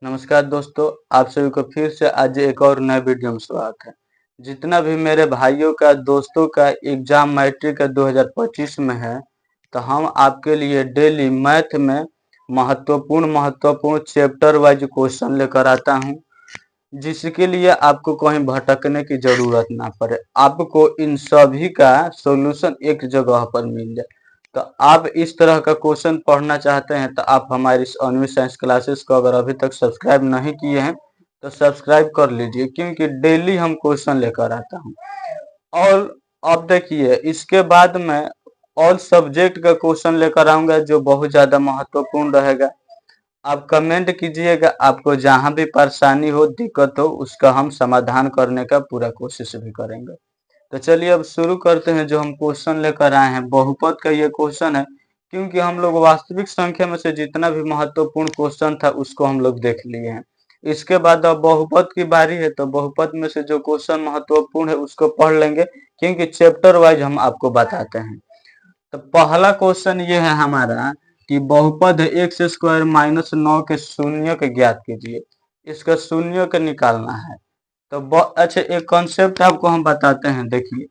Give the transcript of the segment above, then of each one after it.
नमस्कार दोस्तों, आप सभी को फिर से आज एक और नए वीडियो में स्वागत है। जितना भी मेरे भाइयों का दोस्तों का एग्जाम मैट्रिक का 2025 में है, तो हम आपके लिए डेली मैथ में महत्वपूर्ण चैप्टर वाइज क्वेश्चन लेकर आता हूं, जिसके लिए आपको कहीं भटकने की जरूरत ना पड़े। आपको इन सभी का सॉल्यूशन एक जगह पर मिल जाए। तो आप इस तरह का क्वेश्चन पढ़ना चाहते हैं तो आप हमारी इस ऑनलाइन साइंस क्लासेस को अगर अभी तक सब्सक्राइब नहीं किए हैं तो सब्सक्राइब कर लीजिए, क्योंकि डेली हम क्वेश्चन लेकर आता हूं। और अब देखिए, इसके बाद मैं ऑल सब्जेक्ट का क्वेश्चन लेकर आऊंगा जो बहुत ज्यादा महत्वपूर्ण रहेगा। आप कमेंट कीजिएगा, आपको जहां भी परेशानी हो, दिक्कत हो, उसका हम समाधान करने का पूरा कोशिश भी करेंगे। तो चलिए अब शुरू करते हैं। जो हम क्वेश्चन लेकर आए हैं बहुपद का ये क्वेश्चन है, क्योंकि हम लोग वास्तविक संख्या में से जितना भी महत्वपूर्ण क्वेश्चन था उसको हम लोग देख लिए हैं। इसके बाद अब बहुपद की बारी है, तो बहुपद में से जो क्वेश्चन महत्वपूर्ण है उसको पढ़ लेंगे, क्योंकि चैप्टर वाइज हम आपको बताते हैं। तो पहला क्वेश्चन ये है हमारा कि बहुपद एक्स स्क्वायर माइनस 9 के शून्य के ज्ञात कीजिए। इसका शून्य के निकालना है। तो अच्छा, एक कॉन्सेप्ट आपको हम बताते हैं। देखिए,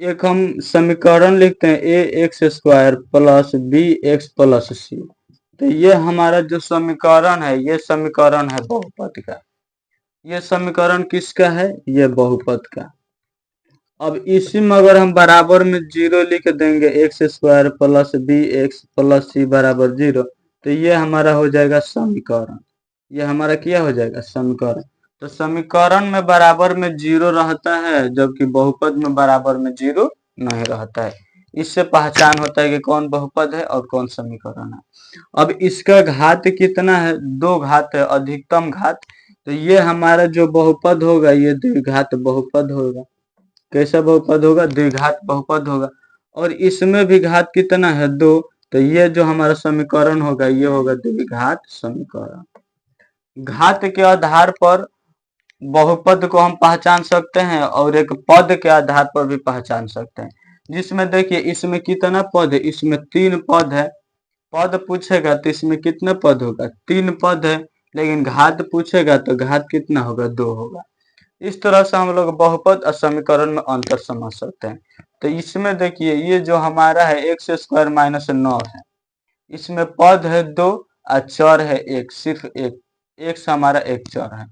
एक हम समीकरण लिखते हैं A x square plus B x plus C. तो ये हमारा जो समीकरण है, ये समीकरण है बहुपद का। ये समीकरण किसका है? ये बहुपद का। अब इसी में अगर हम बराबर में जीरो लिख देंगे, x square plus B x plus C बराबर जीरो, तो ये हमारा हो जाएगा समीकरण। ये हमारा क्या हो जाएगा? समीकरण। तो समीकरण में बराबर में जीरो रहता है, जबकि बहुपद में बराबर में जीरो नहीं रहता है। इससे पहचान होता है कि कौन बहुपद है और कौन समीकरण है। अब इसका घात कितना है? दो घात है, अधिकतम घात। तो ये हमारा जो बहुपद होगा ये द्विघात बहुपद होगा। कैसा बहुपद होगा? द्विघात बहुपद होगा। और इसमें भी घात कितना है? दो। तो ये जो हमारा समीकरण होगा ये होगा द्विघात समीकरण। घात के आधार पर बहुपद को हम पहचान सकते हैं और एक पद के आधार पर भी पहचान सकते हैं। जिसमें देखिए, इसमें कितना पद है? इसमें तीन पद है। पद पूछेगा तो इसमें कितने पद होगा? तीन पद है। लेकिन घात पूछेगा तो घात कितना होगा? दो होगा। इस तरह से हम लोग बहुपद और समीकरण में अंतर समझ सकते हैं। तो इसमें देखिए, ये जो हमारा है एक्स स्क्वायर माइनस 9 है, इसमें पद है दो और चर है एक, सिर्फ एक। एक्स हमारा एक चर है।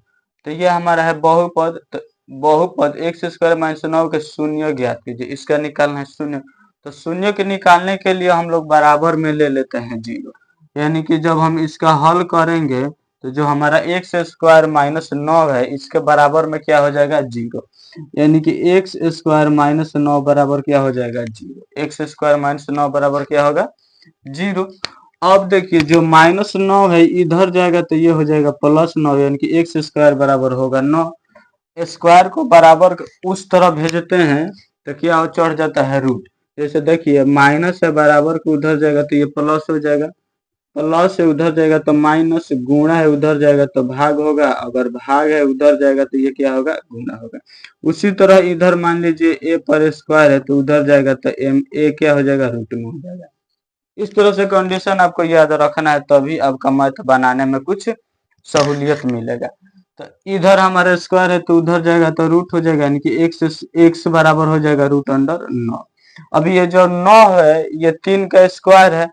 तो ये हमारा है बहुपद। तो बहुपद एक्स स्क्वायर माइनस 9 के शून्य ज्ञात कीजिए। इसका निकालना है शून्य। तो शून्य के निकालने के लिए हम लोग बराबर में ले लेते हैं जीरो। यानी कि जब हम इसका हल करेंगे तो जो हमारा एक्स स्क्वायर माइनस 9 है, इसके बराबर में क्या हो जाएगा? जीरो। यानी कि एक्स स्क्वायर माइनस 9 बराबर क्या हो जाएगा? जीरो। एक्स स्क्वायर माइनस 9 बराबर क्या होगा? जीरो। अब देखिए, जो माइनस 9 है इधर जाएगा तो ये हो जाएगा प्लस 9, यानी कि एक्स स्क्वायर बराबर होगा 9। स्क्वायर को बराबर उस तरह भेजते हैं तो क्या चढ़ जाता है? रूट। जैसे देखिए, माइनस है बराबर को उधर जाएगा तो ये प्लस हो जाएगा, प्लस है उधर जाएगा तो माइनस, गुणा है उधर जाएगा तो भाग होगा, अगर भाग है उधर जाएगा तो ये क्या होगा? गुणा होगा। उसी तरह इधर मान लीजिए ए पर स्क्वायर है तो उधर जाएगा तो एम ए क्या हो जाएगा? रूट में हो जाएगा। इस तरह से कंडीशन आपको याद रखना है, तभी आपका मैथ बनाने में कुछ सहूलियत मिलेगा। तो इधर हमारा स्क्वायर है तो उधर जाएगा तो रूट हो जाएगा, यानी कि एक्स बराबर हो जाएगा रूट अंडर 9। अब ये जो 9 है ये 3 का स्क्वायर है।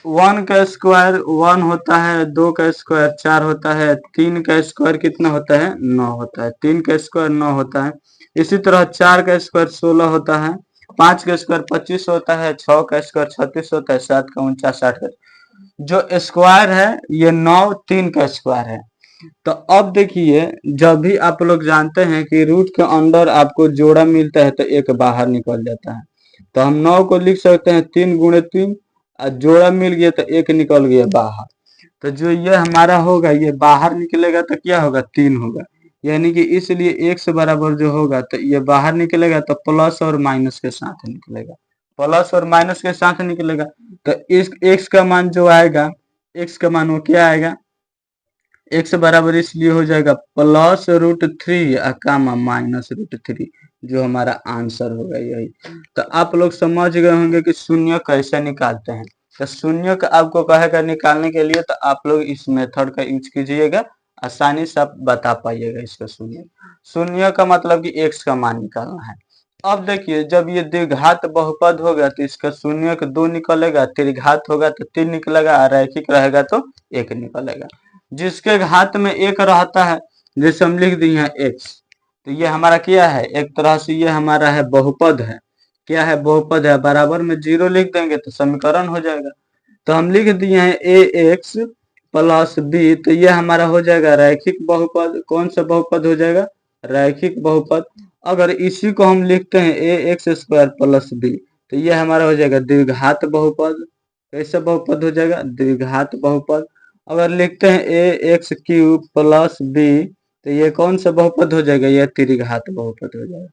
1 का स्क्वायर 1 होता है, 2 का स्क्वायर 4 होता है, 3 का स्क्वायर कितना होता है? 9 होता है। 3 का स्क्वायर 9 होता है। इसी तरह 4 का स्क्वायर 16 होता है, 5 का स्क्वायर 25 होता है, 6 का स्क्वायर 36 होता है, 7 का 49, 60 का। जो स्क्वायर है ये 9 3 का स्क्वायर है। तो अब देखिए, जब भी आप लोग जानते हैं कि रूट के अंदर आपको जोड़ा मिलता है तो एक बाहर निकल जाता है। तो हम 9 को लिख सकते हैं 3 गुणे 3, और जोड़ा मिल गया तो एक निकल गया बाहर। तो जो ये हमारा होगा ये बाहर निकलेगा तो क्या होगा? 3 होगा। यानी कि इसलिए एक्स बराबर जो होगा तो ये बाहर निकलेगा तो प्लस और माइनस के साथ निकलेगा। प्लस और माइनस के साथ निकलेगा तो इस एक्स का मान जो आएगा, एक्स का मान वो क्या आएगा? एक्स बराबर इसलिए हो जाएगा plus root 3 comma minus root 3, जो हमारा आंसर होगा यही। तो आप लोग समझ गए होंगे कि शून्य कैसे निकालते हैं। तो शून्य का आपको कहेगा निकालने के लिए, तो आप लोग इस मेथड का यूज कीजिएगा, आसानी से आप बता पाइएगा इसका। शून्य शून्य का मतलब कि x का मान निकालना है। अब देखिए जब ये द्विघात बहुपद होगा तो इसका शून्य का 2 निकलेगा, त्रिघात होगा तो 3 निकलेगा, रैखिक रहेगा तो 1 निकलेगा। जिसके घात में 1 रहता है, जैसे हम लिख दिए हैं x, तो ये हमारा क्या है, एक तरह से ये हमारा है बहुपद है। क्या है, बहुपद है। बराबर में 0 लिख देंगे तो समीकरण हो जाएगा। तो हम लिख दिए हैं ax प्लस b, तो ये हमारा हो जाएगा रैखिक बहुपद। कौन सा बहुपद हो जाएगा, रैखिक बहुपद। अगर इसी को हम लिखते हैं ax स्क्वायर प्लस b, तो ये हमारा हो जाएगा द्विघात बहुपद। कैसा बहुपद हो जाएगा, द्विघात बहुपद। अगर लिखते हैं ax क्यूब प्लस b, तो ये कौन सा बहुपद हो जाएगा, यह त्रिघात बहुपद हो जाएगा।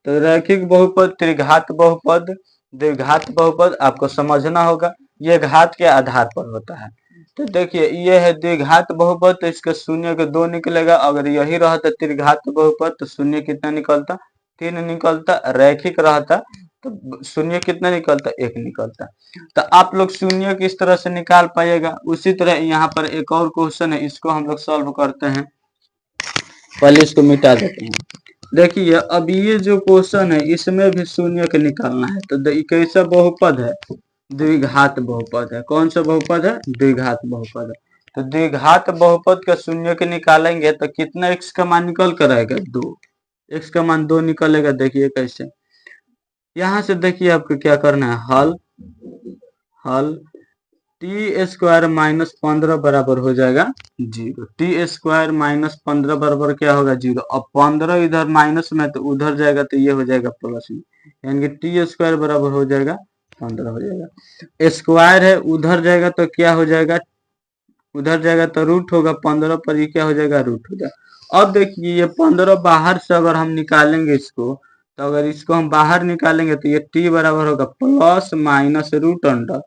तो रैखिक बहुपद, त्रिघात बहुपद, द्विघात बहुपद आपको समझना होगा, ये घात के आधार पर होता है। तो देखिए ये है द्विघात बहुपद, तो इसका शून्य का 2 निकलेगा। अगर यही रहता त्रिघात बहुपद तो शून्य कितना निकलता, 3 निकलता। रैखिक रहता तो शून्य कितना निकलता, 1 निकलता। तो आप लोग शून्य किस तरह से निकाल पाइएगा। उसी तरह यहाँ पर एक और क्वेश्चन है, इसको हम लोग सॉल्व करते हैं। पहले इसको मिटा देते हैं। देखिए अब ये जो क्वेश्चन है इसमें भी शून्य का निकालना है। तो कैसा बहुपद है, द्विघात बहुपद है। कौन सा बहुपद है, द्विघात बहुपद है। तो द्विघात बहुपद का शून्य के निकालेंगे तो कितना x का मान निकल कर आएगा, 2। x का मान 2 निकलेगा। देखिए कैसे, यहाँ से देखिए आपको क्या करना है, हल टी स्क्वायर माइनस 15 बराबर हो जाएगा 0। टी स्क्वायर माइनस 15 बराबर क्या होगा, 0। अब 15 इधर माइनस में तो उधर जाएगा तो ये हो जाएगा प्लस में, यानी कि टी स्क्वायर बराबर हो जाएगा 15 हो जाएगा। स्क्वायर है उधर जाएगा तो क्या हो जाएगा, उधर जाएगा तो रूट होगा 15 पर, ये क्या हो जाएगा, रूट हो जाएगा। अब देखिए ये 15 बाहर से अगर हम निकालेंगे इसको, तो अगर इसको हम बाहर निकालेंगे तो ये टी बराबर होगा प्लस माइनस रूट अंडर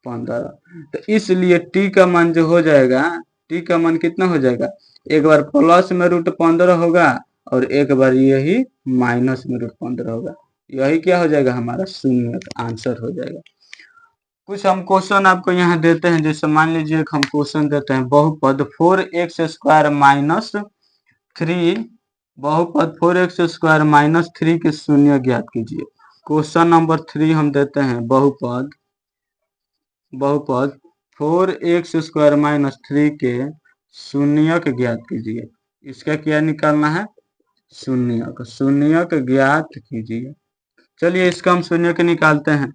15। तो इसलिए टी का मान जो हो जाएगा, टी का मान कितना हो जाएगा, एक बार प्लस में रूट 15 होगा और एक बार यही माइनस में रूट 15 होगा। यही क्या हो जाएगा, हमारा शून्य आंसर हो जाएगा। कुछ हम क्वेश्चन आपको यहाँ देते हैं, जैसे मान लीजिए हम क्वेश्चन देते हैं बहुपद 4x स्क्वायर माइनस 3, बहुपद 4x स्क्वायर माइनस 3 के शून्य ज्ञात कीजिए। क्वेश्चन नंबर 3 हम देते हैं बहुपद 4x स्क्वायर माइनस 3 के शून्यक ज्ञात कीजिए। इसका क्या निकालना है, शून्यक ज्ञात कीजिए। चलिए इसका हम शून्यक निकालते हैं।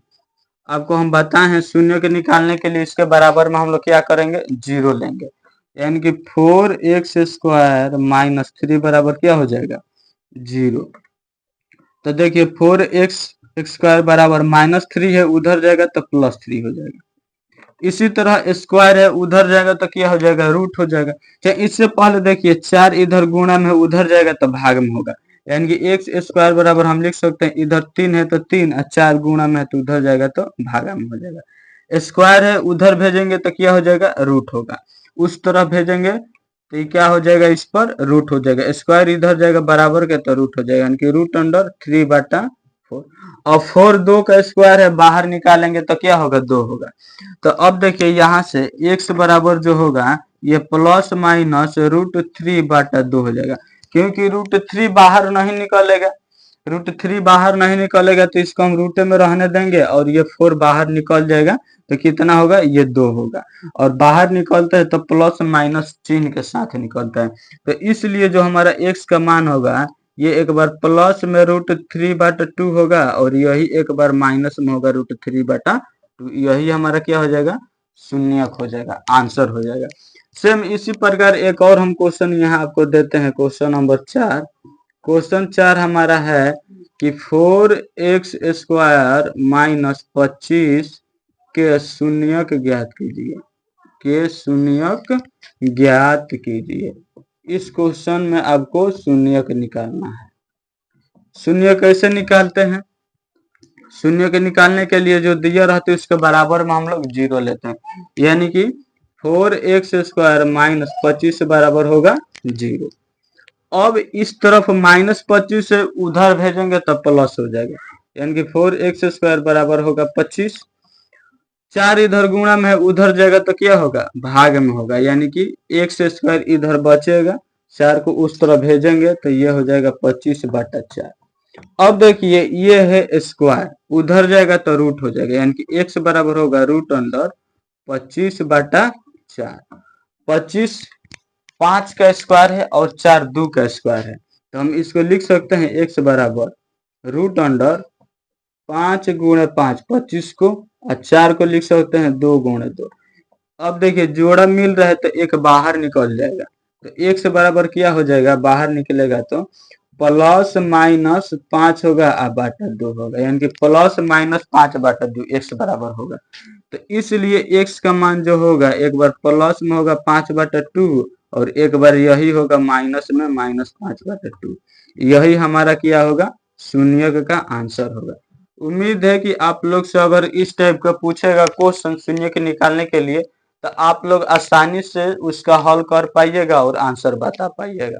आपको हम बताए हैं शून्य के निकालने के लिए इसके बराबर में हम लोग क्या करेंगे, 0 लेंगे, यानी कि 4x स्क्वायर माइनस 3 बराबर क्या हो जाएगा, 0। तो देखिए 4x स्क्वायर बराबर माइनस 3 है, उधर जाएगा तो प्लस 3 हो जाएगा। इसी तरह स्क्वायर है, उधर जाएगा तो क्या हो जाएगा, रूट हो जाएगा। चाहे इससे पहले देखिए 4 इधर गुणा में, उधर जाएगा तो भाग में होगा, यानी कि एक्स स्क्वायर बराबर हम लिख सकते हैं, इधर 3 है तो 3 और 4 गुणा में है तो उधर जाएगा तो भागा में हो जाएगा। स्क्वायर है उधर भेजेंगे तो क्या हो जाएगा, रूट होगा। उस तरफ भेजेंगे तो ये क्या हो जाएगा, इस पर रूट हो जाएगा। स्क्वायर इधर जाएगा बराबर के तो रूट हो जाएगा, यानी कि रूट अंडर 3/4। और 4 2 का स्क्वायर है, बाहर निकालेंगे तो क्या होगा, 2 होगा। तो अब देखिए यहाँ से x बराबर जो होगा ये प्लस माइनस √3/2 हो जाएगा, क्योंकि √3 बाहर नहीं निकलेगा। √3 बाहर नहीं निकलेगा तो इसको हम रूट में रहने देंगे और ये 4 बाहर निकल जाएगा तो कितना होगा, ये 2 होगा। और बाहर निकलता है तो प्लस माइनस चिन्ह के साथ निकलता है। तो इसलिए जो हमारा x का मान होगा ये एक बार प्लस में √3/2 होगा और यही एक बार माइनस में होगा √3/2। यही हमारा क्या हो जाएगा, शून्यक हो जाएगा, आंसर हो जाएगा। सेम इसी प्रकार एक और हम क्वेश्चन यहाँ आपको देते हैं, क्वेश्चन नंबर 4। क्वेश्चन 4 हमारा है कि 4x स्क्वायर माइनस 25 के शून्यक ज्ञात कीजिए, के शून्यक ज्ञात कीजिए। इस क्वेश्चन में आपको शून्यक निकालना है। शून्य कैसे निकालते हैं, शून्य के निकालने के लिए जो दिया रहता है उसके बराबर में हम लोग 0 लेते हैं, यानी कि 4x स्क्वायर माइनस 25 बराबर होगा 0। अब इस तरफ माइनस 25 से उधर भेजेंगे तब प्लस हो जाएगा, यानी कि 4x स्क्वायर बराबर होगा 25। 4 इधर गुणा में है, उधर जाएगा तो क्या होगा, भाग में होगा, यानी कि x स्क्वायर इधर बचेगा, 4 को उस तरह भेजेंगे तो ये हो जाएगा 25/4। अब देखिए ये है स्क्वायर, उधर जाएगा तो रूट हो जाएगा, यानी कि x बराबर होगा √25/4। 25 5 का स्क्वायर है और 4 2 का स्क्वायर है, तो हम इसको लिख सकते हैं x बराबर √5 गुणे 5 25 को, और 4 को लिख सकते हैं 2 गुणे 2। अब देखिए जोड़ा मिल रहा है तो एक बाहर निकल जाएगा, तो x बराबर क्या हो जाएगा, बाहर निकलेगा तो +-5 होगा और बटा 2 होगा, यानी कि +-5/2 x बराबर होगा। तो इसलिए x का मान जो होगा एक बार प्लस में होगा 5/2 और एक बार यही होगा माइनस में -5/2। यही हमारा क्या होगा, शून्य का आंसर होगा। उम्मीद है कि आप लोग से अगर इस टाइप का पूछेगा क्वेश्चन शून्य के निकालने के लिए तो आप लोग आसानी से उसका हल कर पाइएगा और आंसर बता पाइएगा।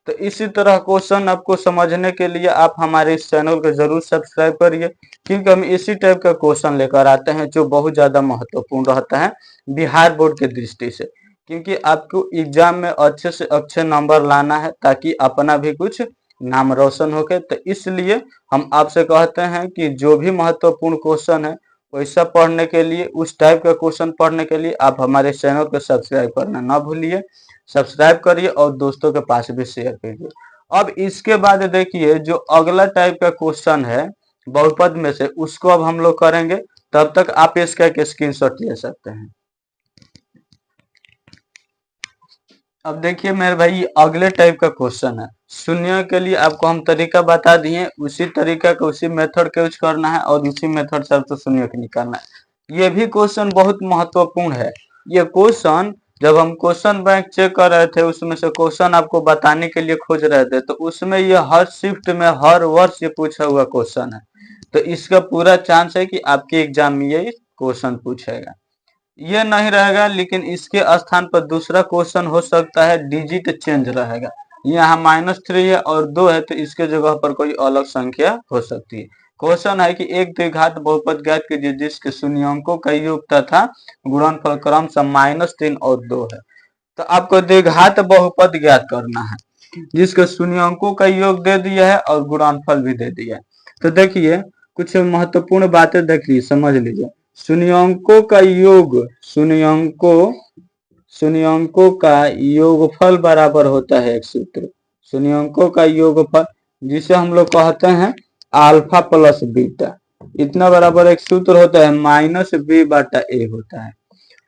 तो इसी तरह क्वेश्चन आपको समझने के लिए आप हमारे इस चैनल को जरूर सब्सक्राइब करिए, क्योंकि हम इसी टाइप का क्वेश्चन लेकर आते हैं जो बहुत ज्यादा महत्वपूर्ण रहता है बिहार बोर्ड के दृष्टि से, क्योंकि आपको एग्जाम में अच्छे से अच्छे नंबर लाना है ताकि अपना भी कुछ नाम रोशन होके। तो इसलिए हम आपसे कहते हैं कि जो भी महत्वपूर्ण क्वेश्चन है वैसा पढ़ने के लिए, उस टाइप का क्वेश्चन पढ़ने के लिए आप हमारे चैनल को सब्सक्राइब करना ना भूलिए। सब्सक्राइब करिए और दोस्तों के पास भी शेयर कीजिए। अब इसके बाद देखिए जो अगला टाइप का क्वेश्चन है बहुपद में से, उसको अब हम लोग करेंगे। तब तक आप इसका एक स्क्रीनशॉट ले सकते हैं। अब देखिए मेरे भाई अगले टाइप का क्वेश्चन है, शून्य के लिए आपको हम तरीका बता दिए, उसी तरीका का उसी मेथड का यूज करना है और उसी मेथड से आपको शून्य को निकालना है। ये भी क्वेश्चन बहुत महत्वपूर्ण है। ये क्वेश्चन जब हम क्वेश्चन बैंक चेक कर रहे थे उसमें से क्वेश्चन आपको बताने के लिए खोज रहे थे, तो उसमें ये हर शिफ्ट में हर वर्ष ये पूछा हुआ क्वेश्चन है। तो इसका पूरा चांस है कि आपके एग्जाम में ये क्वेश्चन पूछेगा। ये नहीं रहेगा, लेकिन इसके स्थान पर दूसरा क्वेश्चन हो सकता है, डिजिट चेंज रहेगा। यहाँ -3 है और 2 है, तो इसके जगह पर कोई अलग संख्या हो सकती है। क्वेश्चन है कि एक द्विघात बहुपद ज्ञात कीजिए जिसके शून्यंकों का योग तथा गुणनफल क्रमशः -3 और 2 है। तो आपको द्विघात बहुपद ज्ञात करना है जिसके शून्यंकों का योग दे दिया है और गुणनफल भी दे दिया है। तो देखिए कुछ महत्वपूर्ण बातें देखिए, समझ लीजिए। शून्यंकों का योग, शून्यंकों का योगफल बराबर होता है एक सूत्र, शून्यंकों का योगफल जिसे हम लोग कहते हैं अल्फा प्लस बीटा, इतना बराबर एक सूत्र होता है -b/a होता है।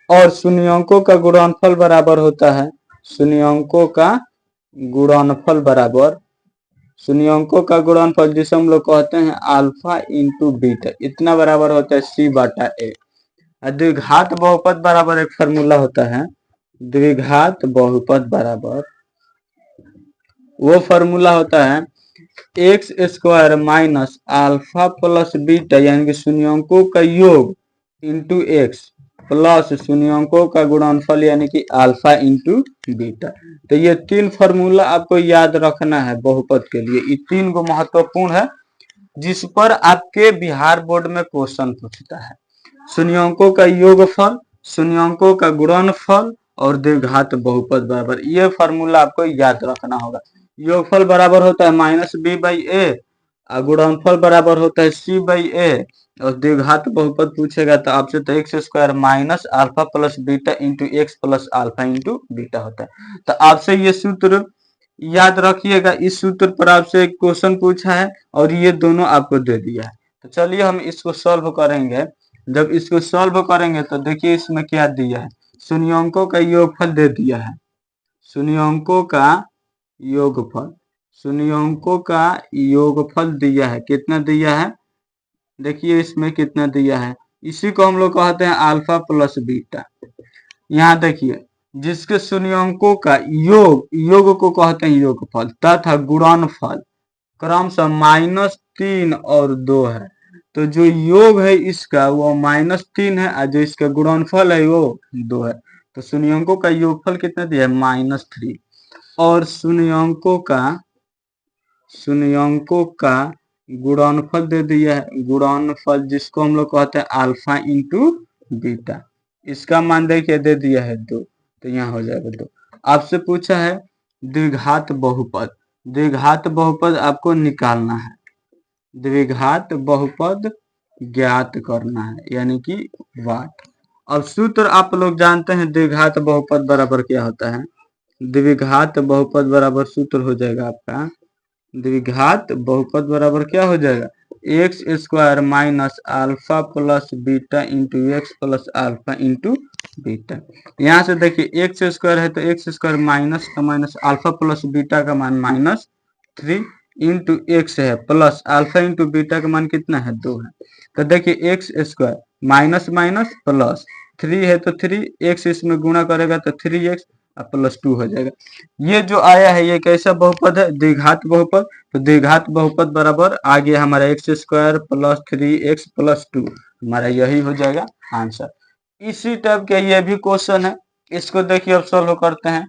और शून्यंकों का गुणनफल बराबर होता है, शून्यंकों का गुणनफल बराबर, शून्यंकों का गुणनफल जिसे हम लोग कहते हैं अल्फा इंटू बीटा, इतना बराबर होता है c/a। द्विघात बहुपद बराबर एक फार्मूला होता है, द्विघात बहुपद बराबर वो फार्मूला होता है x² minus alpha plus beta, यानी कि शून्यंकों का योग इंटू x प्लस शून्यंकों का गुणनफल यानी कि अल्फा इंटू बीटा। तो ये 3 फार्मूला आपको याद रखना है बहुपद के लिए। ये 3 को महत्वपूर्ण है जिस पर आपके बिहार बोर्ड में क्वेश्चन पूछता है। शून्यंकों का योगफल, शून्यंकों का गुणनफल और द्विघात बहुपद बराबर, ये फार्मूला आपको याद रखना होगा। योगफल बराबर होता है -b/a और गुणनफल बराबर होता है c/a, और द्विघात बहुपद पूछेगा तो आपसे तो x² minus alpha plus beta into x plus alpha into beta होता है। तो आपसे ये सूत्र याद रखिएगा, इस सूत्र पर आपसे एक क्वेश्चन पूछा है और ये दोनों आपको दे दिया है। तो चलिए हम इसको सॉल्व करेंगे। जब इसको सॉल्व करेंगे तो देखिए इसमें क्या दिया है, शून्यंकों का योगफल दे दिया है, शून्यंकों का योगफल, शून्यंकों का योगफल दिया है। कितना दिया है, देखिए इसमें कितना दिया है, इसी को हम लोग कहते हैं अल्फा प्लस बीटा। यहाँ देखिए जिसके शून्यंकों का योग, योग को कहते हैं योगफल, तथा गुणनफल क्रमशः -3 और 2 है। तो जो योग है इसका वो -3 है और जो इसका गुणनफल है वो 2 है। तो शून्यंकों का योगफल कितना दिया है, -3, और शून्यंकों का गुणनफल दे दिया है, गुणनफल जिसको हम लोग कहते हैं अल्फा इंटू बीटा। इसका मान देखिए दे दिया है 2, तो यहाँ हो जाएगा 2। आपसे पूछा है द्विघात बहुपद। द्विघात बहुपद आपको निकालना है, द्विघात बहुपद ज्ञात करना है, यानी कि वाट। अब सूत्र आप लोग जानते हैं द्विघात बहुपद बराबर क्या होता है। द्विघात बहुपद बराबर सूत्र हो जाएगा आपका, द्विघात बहुपद बराबर क्या हो जाएगा, x square minus alpha plus beta into x plus alpha into beta. यहाँ से देखिए एक्स स्क्वायर है तो एक्स स्क्वायर माइनस का माइनस अल्फा प्लस बीटा का मान -3 इंटू एक्स है प्लस अल्फा इंटू बीटा का मान कितना है 2 है। तो देखिए x square minus minus plus 3 है तो 3 एक्स इसमें गुणा करेगा तो 3x प्लस 2 हो जाएगा। ये जो आया है ये कैसा बहुपद है, द्विघात बहुपद। तो द्विघात बहुपद बराबर आ गया हमारा x square plus 3x plus 2, हमारा यही हो जाएगा आंसर। इसी टाइप के ये भी क्वेश्चन है, इसको देखिए अब सॉल्व करते हैं।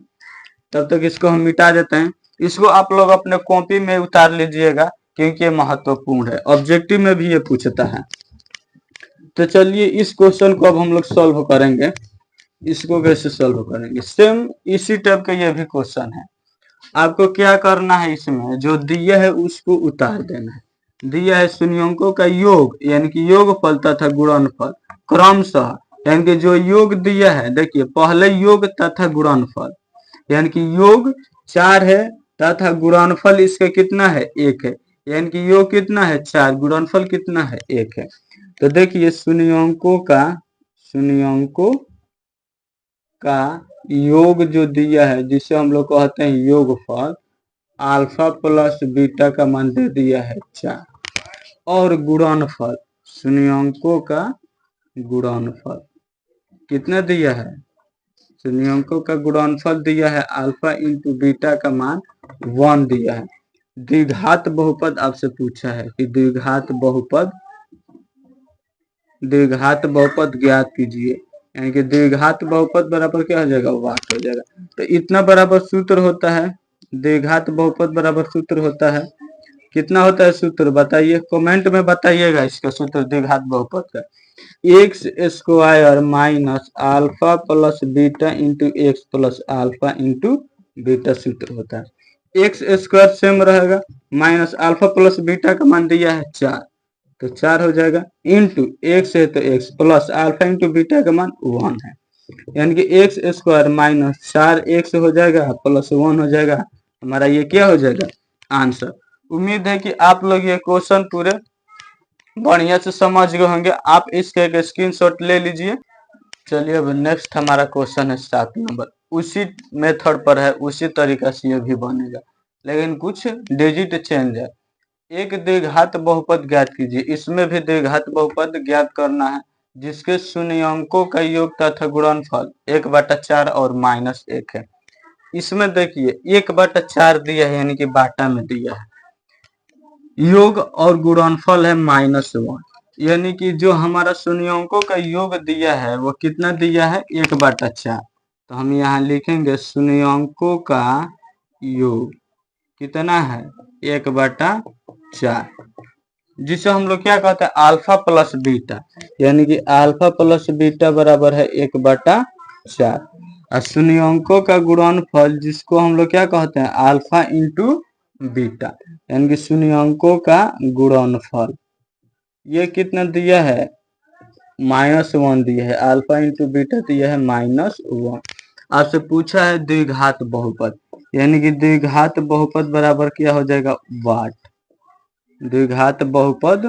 तब तक इसको हम मिटा देते हैं। इसको आप लोग अपने कॉपी में उतार लीजिएगा क्योंकि ये महत्वपूर्ण है, ऑब्जेक्टिव में भी ये पूछता है। तो चलिए इस क्वेश्चन को अब हम लोग सॉल्व करेंगे। इसको कैसे सॉल्व करेंगे, सेम इसी टाइप का ये भी क्वेश्चन है। आपको क्या करना है, इसमें जो दिया है उसको उतार देना है। दिया है शून्यंकों का योग यानी कि योगफल तथा गुणनफल क्रमशः, यानी कि जो योग दिया है देखिए पहले योग तथा गुणनफल, यानी कि योग 4 है तथा गुणनफल इसका कितना है 1 है, यानी कि योग कितना है 4, गुणनफल कितना है 1 है। तो देखिए शून्यंकों का योग जो दिया है जिसे हम लोग कहते हैं योगफल, अल्फा प्लस बीटा का मान दे दिया है 4, और गुणनफल शून्यंकों का गुणनफल कितना दिया है, शून्यंकों का गुणनफल दिया है अल्फा इंटू बीटा का मान 1 दिया है। द्विघात बहुपद आपसे पूछा है कि द्विघात बहुपद ज्ञात कीजिए, यानी कि द्विघात बहुपद बराबर क्या हो जाएगा, वाट हो जाएगा। तो इतना बराबर सूत्र होता है, द्विघात बहुपद बराबर सूत्र होता है, कितना होता है सूत्र बताइए, कमेंट में बताइएगा इसका सूत्र द्विघात बहुपद का। X square minus alpha plus beta into x plus alpha into beta सूत्र होता है। एक्स स्क्वायर सेम रहेगा, माइनस अल्फा प्लस बीटा का मान दिया है 4, तो 4 हो जाएगा, इंटू एक्स है तो x plus alpha into beta का मान 1 है, यानी कि एक्स स्क्वायर माइनस 4x हो जाएगा प्लस 1 हो जाएगा, हमारा ये क्या हो जाएगा आंसर। उम्मीद है कि आप लोग ये क्वेश्चन पूरे बढ़िया से समझ गए होंगे। आप इसका एक स्क्रीनशॉट ले लीजिए। चलिए अब नेक्स्ट हमारा क्वेश्चन है 7 नंबर, उसी मेथड पर है, उसी तरीका से ये भी बनेगा लेकिन कुछ डिजिट चेंज है। एक द्विघात बहुपद ज्ञात कीजिए, इसमें भी द्विघात बहुपद ज्ञात करना है जिसके शून्यंकों का योग तथा गुणनफल 1/4 और -1 है। इसमें देखिए 1/4 दिया है यानी कि बाटा में दिया है, योग और गुणनफल है -1, यानी कि जो हमारा शून्यंकों का योग दिया है वो कितना दिया है 1/4। तो हम यहाँ लिखेंगे शून्यंकों का योग कितना है 1/4, जिसे हम लोग क्या कहते हैं अल्फा प्लस बीटा, यानी कि अल्फा प्लस बीटा बराबर है 1/4, और शून्यंकों का गुणनफल जिसको हम लोग क्या कहते हैं अल्फा इंटू बीटा, यानी कि शून्यंकों का गुणनफल ये कितना दिया है -1 दिया है, अल्फा इंटू बीटा दिया है -1। आपसे पूछा है द्विघात बहुपद, यानी कि द्विघात बहुपद बराबर क्या हो जाएगा वाट, द्विघात बहुपद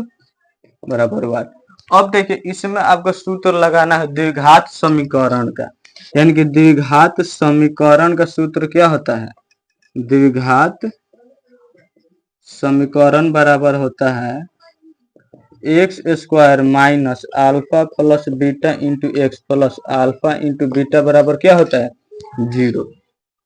बराबर वाट। अब देखिए इसमें आपको सूत्र लगाना है द्विघात समीकरण का, यानी कि द्विघात समीकरण का सूत्र क्या होता है, द्विघात समीकरण बराबर होता है x square minus alpha plus beta into x plus alpha into beta बराबर क्या होता है 0।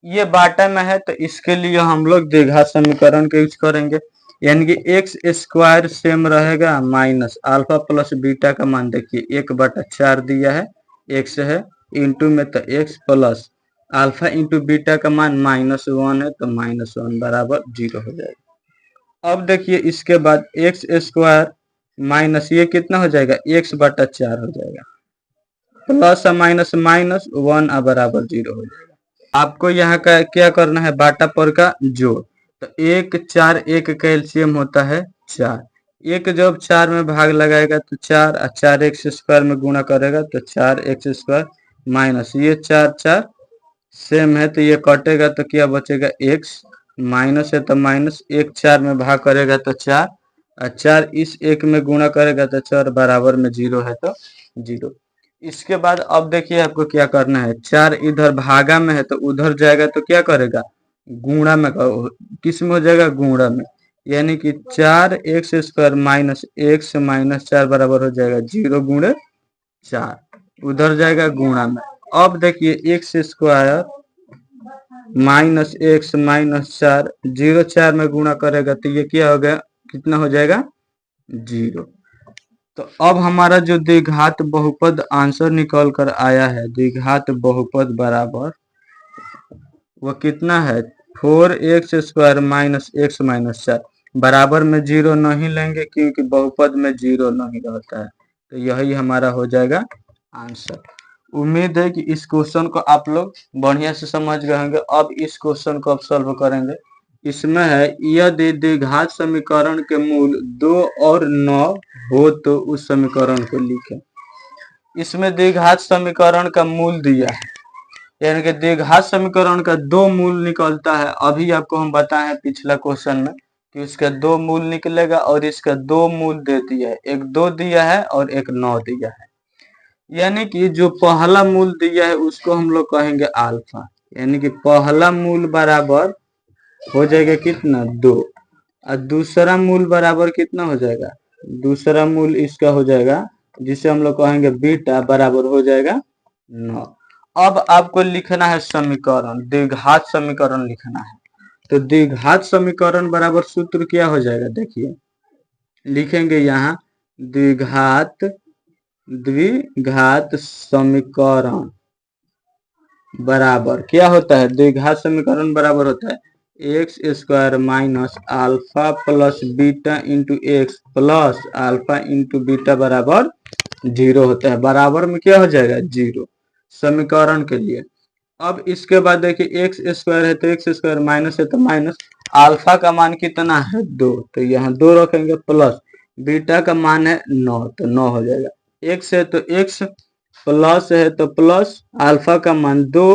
ये बाटा में है तो इसके लिए हम लोग द्विघात समीकरण का यूज करेंगे, यानी कि एक्स स्क्वायर सेम रहेगा माइनस अल्फा प्लस बीटा का मान देखिए 1/4 दिया है, एक्स है इंटू में तो x plus alpha into beta का मान -1 है तो -1 बराबर 0 हो जाएगा। अब देखिए इसके बाद एक्स स्क्वायर माइनस ये कितना हो जाएगा 1/4 हो जाएगा, प्लस माइनस माइनस 1 बराबर 0 हो जाएगा। आपको यहाँ का क्या करना है, बाटा पर का जोड़। तो 1 4 1 का एलसीएम होता है 4। एक जब 4 में भाग लगाएगा तो 4 और 4 एक्स स्क्वायर में गुणा करेगा तो 4 एक्स स्क्वायर माइनस ये 4 4 सेम है तो ये कटेगा तो क्या बचेगा, एक्स माइनस है तो माइनस, 1 4 में भाग करेगा तो 4 और 4 इस 1 में गुणा करेगा तो 4 बराबर में 0 है तो 0। इसके बाद अब देखिए आपको क्या करना है, 4 इधर भागा में है तो उधर जाएगा तो क्या करेगा, गुणा में, किस में हो जाएगा, गुणा में, यानी कि 4 x square minus x minus 4 बराबर हो जाएगा 0 गुणे 4, उधर जाएगा गुणा में। अब देखिए x square minus x minus 4 0 4 में गुणा करेगा तो ये क्या हो गया, कितना हो जाएगा, 0। तो अब हमारा जो द्विघात बहुपद आंसर निकल कर आया है, द्विघात बहुपद बराबर वो कितना है, 4x square minus x minus 4 बराबर में 0 नहीं लेंगे क्योंकि बहुपद में 0 नहीं रहता है, तो यही हमारा हो जाएगा आंसर। उम्मीद है कि इस क्वेश्चन को आप लोग बढ़िया से समझ गए होंगे। अब इस क्वेश्चन को अब सॉल्व करेंगे। इसमें है, यदि द्विघात समीकरण के मूल 2 और 9 हो तो उस समीकरण को लिखें। इसमें द्विघात समीकरण का मूल दिया है, यानी कि द्विघात समीकरण का 2 मूल निकलता है। अभी आपको हम बताए पिछला क्वेश्चन में कि उसका 2 मूल निकलेगा और इसका 2 मूल दे दिया है, एक 2 दिया है और एक 9 दिया है। यानी कि जो पहला मूल दिया है उसको हम लोग कहेंगे अल्फा, यानी कि पहला मूल बराबर हो जाएगा कितना, 2, और दूसरा मूल बराबर कितना हो जाएगा, दूसरा मूल इसका हो जाएगा जिसे हम लोग कहेंगे बीटा बराबर हो जाएगा 9। अब आपको लिखना है समीकरण, द्विघात समीकरण लिखना है। तो द्विघात समीकरण बराबर सूत्र क्या हो जाएगा, देखिए लिखेंगे यहाँ, द्विघात समीकरण बराबर क्या होता है, द्विघात समीकरण बराबर होता है x square minus alpha plus beta into x plus alpha into beta बराबर 0 होता है। बराबर में क्या हो जाएगा, 0 समीकरण के लिए। अब इसके बाद देखिए एक्स स्क्वायर है तो एक्स स्क्वायर माइनस है तो माइनस, अल्फा का मान कितना है 2 तो यहाँ 2 रखेंगे, प्लस बीटा का मान है 9 तो 9 हो जाएगा, एक्स है तो एक्स, प्लस है तो प्लस अल्फा का मान 2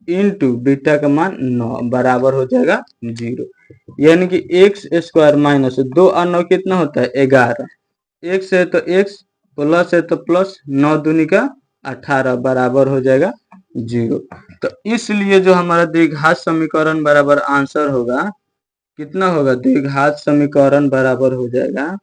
इंटू बीटा का मान 9 बराबर हो जाएगा 0। यानी कि एक्स स्क्वायर माइनस 2 और 9 कितना होता है, 11, एक्स है तो एक्स, प्लस है तो प्लस, 9 दूनी का 18 बराबर हो जाएगा 0। तो इसलिए जो हमारा द्विघात समीकरण बराबर आंसर होगा कितना होगा, द्विघात समीकरण बराबर हो जाएगा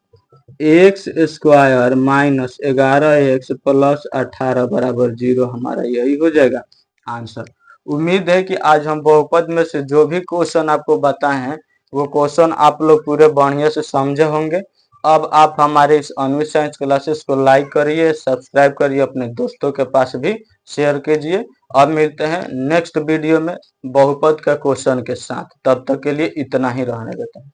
x square minus 11x plus 18 बराबर 0, हमारा यही हो जाएगा आंसर। उम्मीद है कि आज हम बहुपद में से जो भी क्वेश्चन आपको बताए हैं वो क्वेश्चन आप लोग पूरे बढ़िया से समझे होंगे। अब आप हमारे इस अन्वी साइंस क्लासेस को लाइक करिए, सब्सक्राइब करिए, अपने दोस्तों के पास भी शेयर कीजिए। अब मिलते हैं नेक्स्ट वीडियो में बहुपद का क्वेश्चन के साथ, तब तक के लिए इतना ही रहने देते हैं।